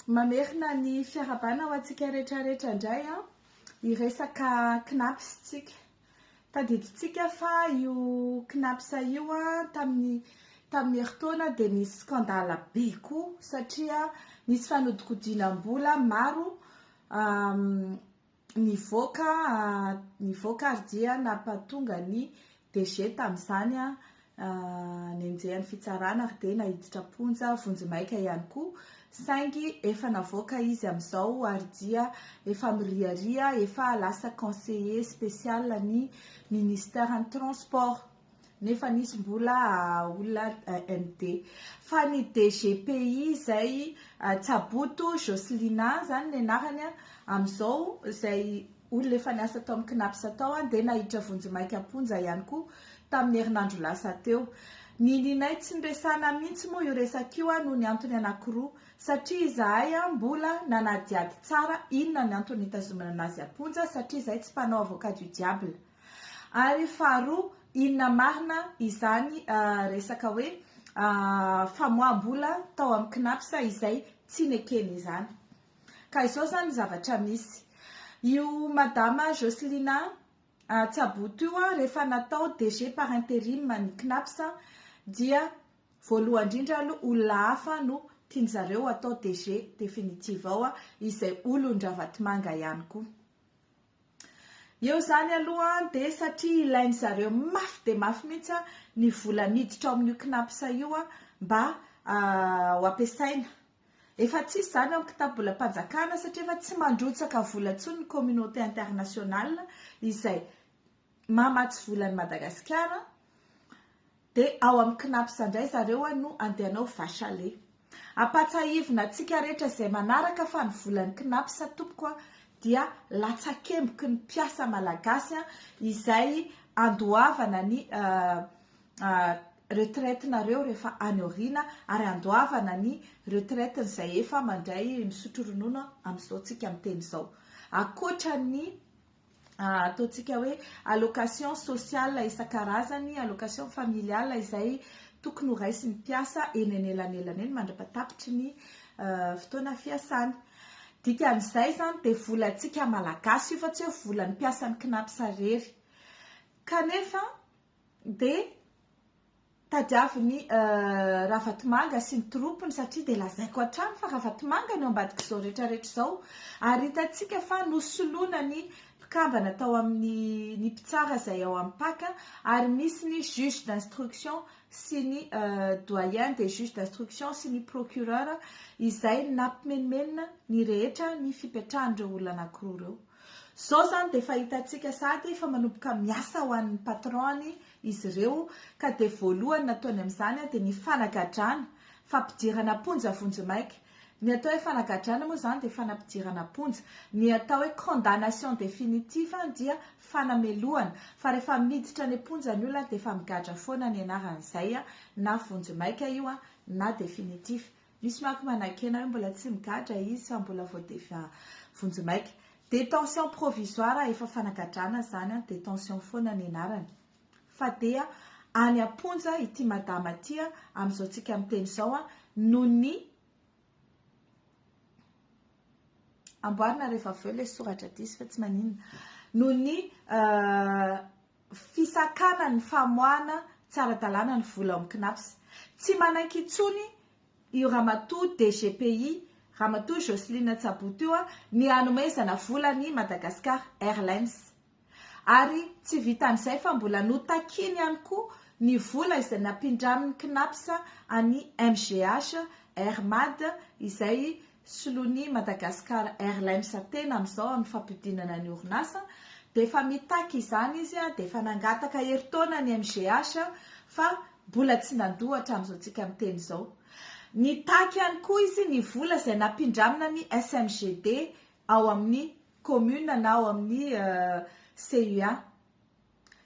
mamerina ny fiarabana ho antsika rehetrarehetra indray a iresaka knapstsika tadiditsika fa io knapsa io a tamin'ny heritaona dia nisy skandala be koa satria nisy fanodikodinam-bola maro nivoaka ary dia nampahatonga ny DG tamin'izany nenjehan'ny fitsarana ary dia nahiditra ponja vonjimaika ihany koa saingy efa navoaka izy amin'izao ary dia efa miriaria efa lasa conseiller spécial ny ministère ny transport nefa nisy mbola olona MD fa ny DGPI izay Tsaboto Joselina zany ny anarany amin'izao izay olona efa niasa tao amin'ny knapsa tao dia nahiditra vonjimaika ponja ihany koa tamin'ny herinandro lasa teo. Ninay tsy niresana mihitsy moa io resaka io noho ny antony anankiroa satria izahay mbola nanadiady tsara inona ny antony hitazomana anazy aponja satria izahay tsy mpanao avocat du diable ary faharoa inona marina izany resaka hoe famoaham-bola tao amin'ny knapsa izay tsy nekeny izany ka izao zany zavatra misy io madama Joselina Tsaboto io rehefa natao DG par intérim ny knapsa dia voalohany indrindra aloha olona hafa no tianjareo atao DG definitive ao izay olon-dravatomanga ihany koa. Eo zany aloha dia satria ilainy zareo mafy dia mafy mihitsy ny vola miditra ao amin'io knapsa io mba ho ampiasaina. Efa tsisy zany amin'ny kitapo-bolam-panjakana satria efa tsy mandrotsaka vola intsony ny communauté internationale izay mamatsy volan'ny Madagasikara dia ao amin'ny knapsa indray zareo no andehanao vachale. Ampatsahivina antsika rehetra izay manaraka fa ny volan'ny knapsa tompoko dia latsakemboky ny mpiasa malagasy izay andoavana ny retraitenareo rehefa any aoriana ary andoavana ny retraite izay efa mandray misotro ronono amin'izao tsika amin'ny teny izao. Akoatra ny ataontsika hoe allocation sociale isan-karazany, allocation familiale izay tokony ho raisin'ny mpiasa eny anelanelany eny mandrapatapitry ny fotoana fiasany. Dikan'izay zany dia volantsika malagasy io fa tsy hoe volan'ny mpiasan'ny knapsa rery. Kanefa dia tadiavin'ny Ravatomanga sy ny tropony satria dia lazaiko hatrany fa Ravatomanga no ambadika izao rehetrarehetra izao ary hitantsika fa nosoloana ny mpikambana tao amin'ny mpitsara izay ao amin'ny paka ary misy ny juge d'instruction sy ny doyen des juges d'instruction sy ny procureur izay nampimenimena ny rehetra ny fipetrahan'ireo olona anankiroa ireo. Zao zany dia fahitantsika sady fa manomboka miasa ho an'ny patron izy ireo ka dia voalohany nataony amin'izany dia ny fanagadrana fampidirana ponja vonjimaika. Ny atao hoe fanagadrana moa zany dia fanampidirana ponja. Ny atao hoe condamnation définitive dia fanamelohana fa rehefa miditra ny ponja ny olona dia fa migadra foana ny anaran'izay na vonjimaika io na définitive. Misy manko manakena hoe mbola tsy migadra izy fa mbola voadefa vonjimaika. Détention provisoire efa fanagadrana zany détention foana ny anarany. Fa dia any aponja ity madama ity amin'izao tsika amin'ny teny izao noho ny amboarina rehefa avy eo ilay soratra diso fa tsy maninona noho ny fisakana ny famoahana tsara-dalàna ny vola ao amin'ny knapsa. Tsy manaiky intsony io ramatoa DGPI ramatoa Joselina Tsaboto io ny hanomezana vola ny Madagascar Airlines ary tsy vitan'izay fa mbola notakiany ihany koa ny vola izay nampindramin'ny knapsa any MGH Airmad izay soloany Madagascar Airlines tena amin'izao amin'ny fampidinana ny orinasa dia efa mitaky izany izy dia efa nangataka heritaona ny MGH fa mbola tsy nandohatra amin'izao tsika amin'ny teny izao. Ny taky ihany koa izy ny vola izay nampindramina ny SMGD ao amin'ny commune na ao amin'ny CUA.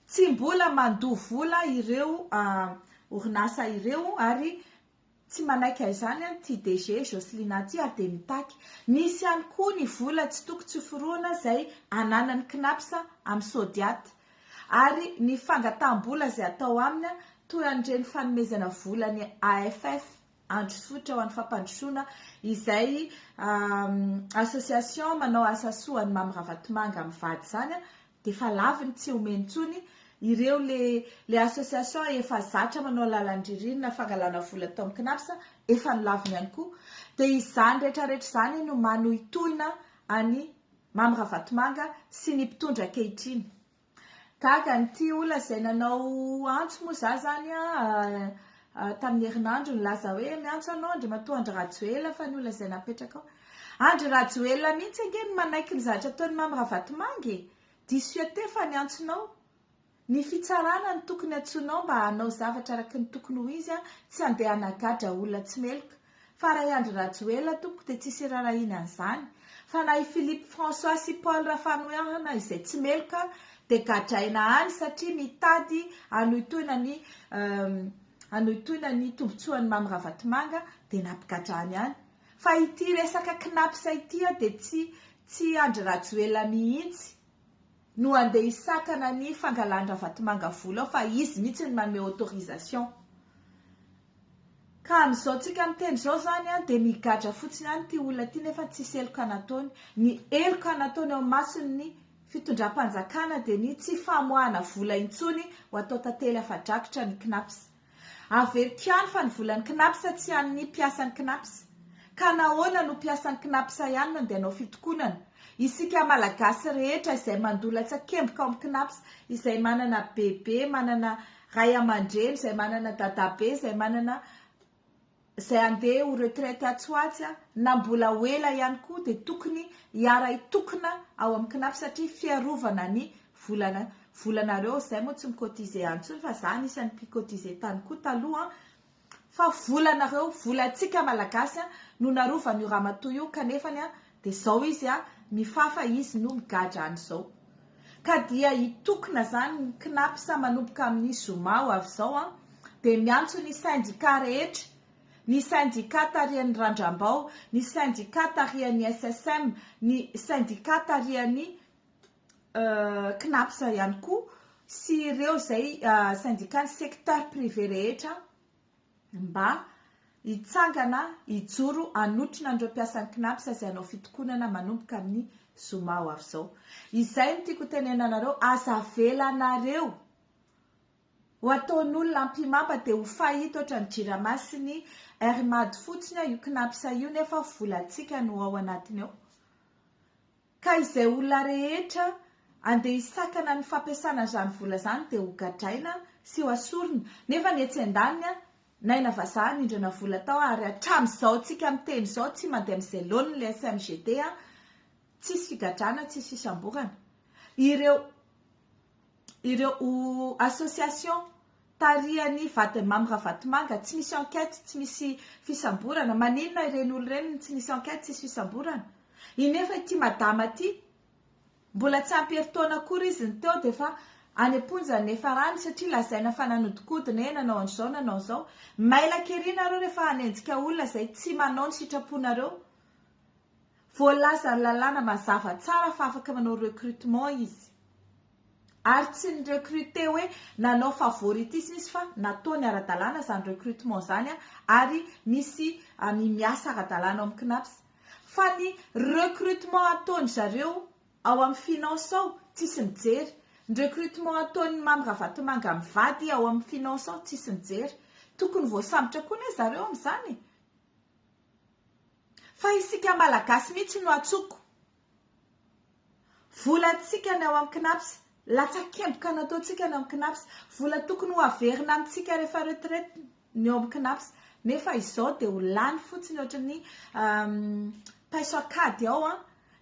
Tsy mbola mandoa vola ireo orinasa ireo ary tsy manaiky izany ty DG Joselina ty ary dia mitaky. Nisy ihany koa ny vola tsy toko tsy foroana izay ananan'ny knapsa amin'ny sodiaty ary ny fangataham-bola izay atao aminy toy an'ireny fanomezana vola ny AFF androsotra ho an'ny fampandrosoana izay association manao asa soa ny Mamy Ravatomanga mivady zany dia efa laviny tsy omentsony ireo le association efa zatra manao lalandririnina fangalana vola tao amin'ny KNAPS efa nilaviny ihany koa dia izany rehetrarehetra izany no manohitohina any Mamy Ravatomanga sy ny mpitondra ankehitriny. Gaga nyity olona izay nanao antso moa za zany tamin'ny herinandro nilaza hoe miantso anao Andriamatoa Andry Rajoelina fa ny olona izay napetraka ao. Andry Rajoelina mihitsy ange ny manaiky ny zavatra ataon'ny Mamy Ravatomanga diso ate fa ny antsonao. Ny fitsarana ny tokony antsoinao mba hanao zavatra araka ny tokony ho izy tsy handeha hanagadra olona tsy meloka. Fa raha Andry Rajoelina tompoko dia tsisy rarahiny an'izany. Fa na i Philippe François sy Paul Rafanoihana izay tsy meloka dia gadraina any satria mitady hanohitohina ny tombotsoan'ny Mamy Ravatomanga dia nampigadrany any. Fa ity resaka KNAPS ity dia tsy Andry Rajoelina mihitsy no andeha hisakana ny fangalany Ravatomanga vola fa izy mihitsy ny manome autorisation. Ka amin'izao tsika miteny izao zany dia migadra fotsiny any ty olona ty nefa tsisy eloka nataony. Ny eloka nataony ao masony ny fitondram-panjakana dia ny tsy famoahana vola intsony ho atao tantely afa-drakotra ny KNAPS. Averiko ihany fa ny volan'ny KNAPS tsy an'ny mpiasan'ny KNAPS. Ka nahoana no mpiasan'ny KNAPS ihany no andeha hanao fitokonana. Isika malagasy rehetra izay mandolatsakemboka ao amin'ny KNAPS, izay manana bebe, manana ray aman-dreny, izay manana dadabe, izay andeha ho retraite atsoatsy na mbola hoela ihany koa dia tokony hiara hitokona ao amin'ny KNAPS satria fiarovana ny volanareo. Izay moa tsy mikotize antsony fa za anisan'ny mpikotize tany koa taloha fa volanareo, volantsika malagasy no narova ny ramatoa io kanefa dia zao izy mifafa izy no migadra an'izao. Ka dia hitokona zany ny KNAPS manomboka amin'ny zoma ho avy izao dia miantso ny syndika rehetra, ny syndika tarihan'ny Randram-Bao, ny syndika tarihan'ny SSM, ny syndika tarihan'ny KNAPS ihany koa sy ireo izay syndika ny secteur privé rehetra mba hitsangana hijoro hanotrona an'ireo mpiasan'ny KNAPS izay hanao fitokonana manomboka amin'ny zoma ho avy izao. Izay no tiako tenenanareo, azavelanareo ho ataon'olona ampimamba dia ho fahita ohatra ny JIRAMA sy ny RMAD fotsiny io KNAPS io nefa volantsika no ao anatiny ao. Ka izay olona rehetra andeha hisakana ny fampiasana izany vola izany dia ho gadraina sy ho asorina. Nefa ny etsy an-daniny naina vazaha nindrana vola tao ary hatramin'izao tsika miteny izao tsy mandeha amin'izay laoniny le SMGD tsisy figadrana, tsisy fisamborana. Ireo association tarihan'ny vadin'ny Mamy Ravatomanga tsy misy enquête, tsy misy fisamborana. Maninona ireny olo ireny tsy misy enquête, tsisy fisamborana? Inefa ity madama ity mbola tsy ampieritaona akory izy ny teo dia fa any am-ponja nefa rany satria lazaina fa nanodikodina nanao an'izao nanao izao. Maila kerina reo rehefa hanenjika olona izay tsy manao ny sitraponareo. Voalaza ny lalàna mazava tsara fa afaka manao recrutement izy. Ary tsy ny recruter hoe nanao favoritisme izy fa nataony ara-dalàna izany recrutement izany ary misy miasa ara-dalàna ao amin'ny KNAPS. Fa ny recrutement ataony zareo ao amin'ny finance ao tsisy mijery. Ny recrutement ataony Mamy Ravatomanga mivady ao amin'ny finance ao tsisy mijery. Tokony voasambotra koa ny zareo amin'izany. Fa isika malagasy mihitsy no atsoko. Volantsika ny ao amin'ny KNAPS, latsakemboka nataontsika ny ao amin'ny KNAPS, vola tokony ho averina amintsika rehefa retraite ny ao amin'ny KNAPS. Nefa izao dia ho lany fotsiny ohatran'ny paiso akady ao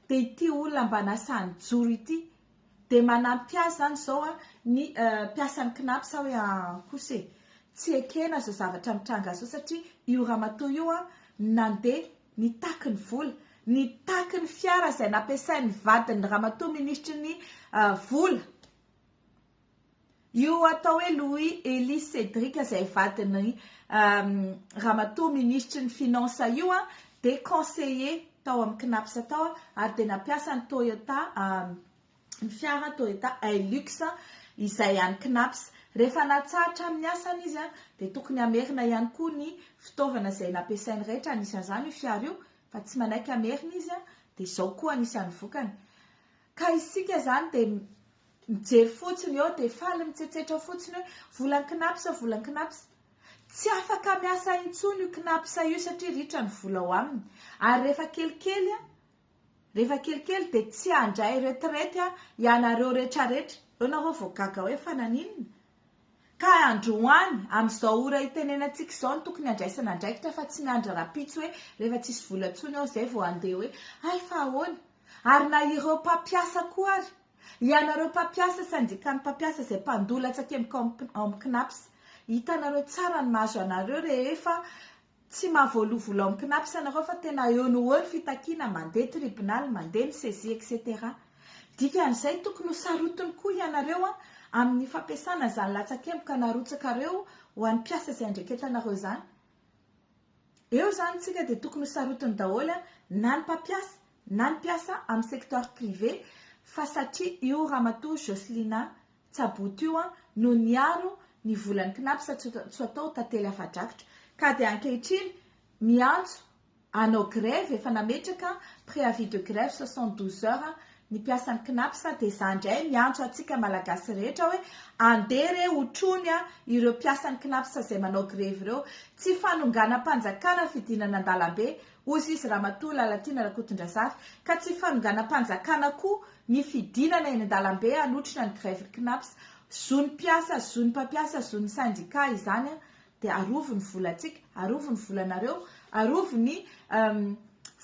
dia ity olona mba nasany joro ity dia manampy azy zany izao ny mpiasan'ny KNAPS hoe kose tsy ekena izao zavatra mitranga izao satria io ramatoa io nandeha nitaky ny vola, nitaky ny fiara izay nampiasain'ny vadin'ny ramatoa ministry ny vola. Io atao hoe Louis Elie Cédric izay vadin'ny ramatoa ministry ny finance io dia conseiller tao amin'ny KNAPS tao ary dia nampiasa ny Toyota ny fiara Toyota Hilux izay any KNAPS rehefa natsahatra amin'ny asany izy dia tokony amerina ihany koa ny fitaovana izay nampiasainy rehetra anisan'izany io fiara io fa tsy manaiky amerina izy dia izao koa anisan'ny vokany. Ka isika zany dia mijery fotsiny eo dia faly mitsetsetra fotsiny hoe volan kinapsa tsy afaka miasa intsony io kinapsa io satria ritra ny vola ao aminy. Ary rehefa kelikely dia tsy handray retraite ianareo rehetrarehetra. Eo nareo vao gaga hoe fa naninona. Ka androany amin'izao ora itenenantsika izao ny tokony andraisana andraikitra fa tsy miandry rapitso hoe rehefa tsisy vola intsony ao izay vao andeha hoe ay fa ahoana. Ary na ireo mpampiasa koa ary. Ianareo mpampiasa sandika ny mpampiasa izay mpandolatsaka amin'ny kinapsa. Hitanareo tsara ny mahazo anareo rehefa tsy mahavoalovola amin'ny kinapsa anareo fa tena eo no eo ny fitakiana mandeha tribunal, mandeha ny saisie etc. Dikan'izay tokony ho sarotiny koa ianareo amin'ny fampiasana izany latsakemboka narotsakareo ho an'ny mpiasa izay andreketanareo izany. Eo zany tsika dia tokony ho sarotiny daholo na ny mpampiasa na ny mpiasa amin'ny secteur privé fa satria io ramatoa Joselina Tsaboto io no niaro ny volan'ny kinapsa tsy atao tantely afa-drakotra. Ka dia ankehitriny miantso hanao grève efa nametraka préavis de grève 72 heures ny mpiasan'ny kinapsa dia izany indray miantso antsika malagasy rehetra hoe andere hotrony ireo mpiasan'ny kinapsa izay manao grève ireo. Tsy fanonganam-panjakana fidinana an-dalambe ozy izy ramatoa Lalatiana Rakotondrazafy ka tsy fanonganam-panjakana koa ny fidinana eny an-dalambe hanotrona ny grève kinapsa. Zo ny mpiasa, zo ny mpampiasa, zo ny syndika izany dia arovo ny volantsika, arovo ny volanareo, arovo ny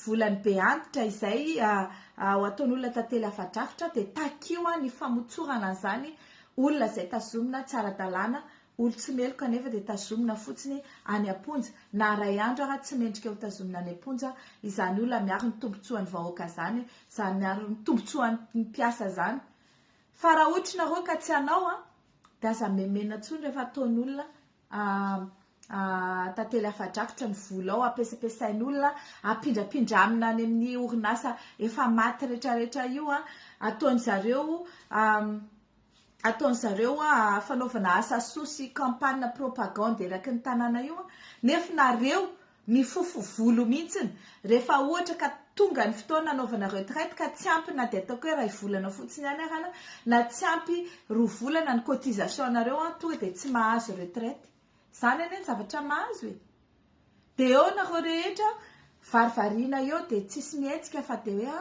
volan'ny be antitra izay ho ataon'olona tantely afa-drakotra dia takio ny famotsorana an'izany olona izay tazomina tsara dalàna, olo tsy meloka nefa dia tazomina fotsiny any am-ponja na ray andro tsy mendrika ho tazomina any am-ponja izany olona miaro ny tombotsoan'ny vahoaka izany, izany miaro ny tombotsoan'ny mpiasa izany. Fa raha ohatra nareo ka tsy hanao dia aza memena intsony rehefa ataon'olona tantely afa-drakotra ny vola ao ampiasapiasain'olona apindrapindra amina any amin'ny orinasa efa maty rehetrarehetra io ataon'zareo fanaovana asa soa sy campagne propagande eraky ny tanàna io nefa nareo mifofo volo mihitsiny rehefa ohatra ka tonga ny fotoana anaovana retraite ka tsy ampy na dia ataoko hoe ray volana fotsiny ihany arana na tsy ampy 2 volana ny cotisation nareo tonga dia tsy mahazo retraite. Izany anie ny zavatra mahazo e. Dia eo nareo rehetra varivariana eo dia tsisy mihetsika fa dia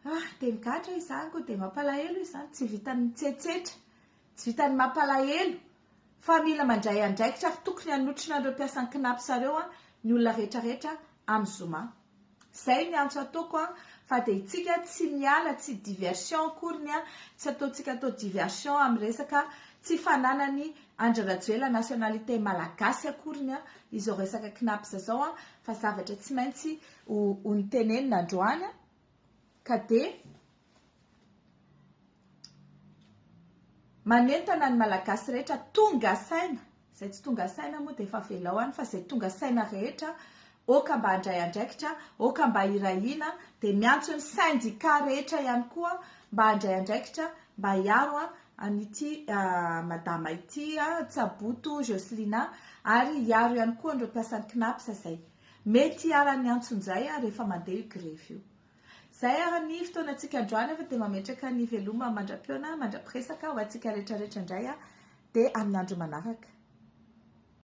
hoe dia migatra izany dia mampalahelo izany tsy vitany mitsetsetra, tsy vitany mampalahelo fa mila mandray andraikitra tokony hanotrona ireo mpiasan'ny kinapsa ireo ny olona rehetrarehetra amin'ny zoma. Izay ny antso ataoko fa dia itsika tsy miala, tsy diversion akoriny tsy ataontsika atao diversion amin'ny resaka tsy fananany Andry Rajoelina nationalité malagasy akoriny izao resaka kinapsa izao fa zavatra tsy maintsy ho nitenenina androany ka dia manentana ny malagasy rehetra tonga saina, izay tsy tonga saina moa dia efa velao any fa izay tonga saina rehetra oka mba handray andraikitra, oka mba hirahina dia miantso ny syndika rehetra ihany koa mba handray andraikitra mba hiaro an'ity madama ity Tsaboto Joselina ary hiaro ihany koa ireo mpiasan'ny kinapsa izay mety hiara-ny antson'izay rehefa mandeha io grève io. Izay ary ny fotoanantsika androany fa dia mametraka ny veloma mandra-piona mandra-piresaka ho antsika rehetrarehetra indray dia amin'ny andro manaraka.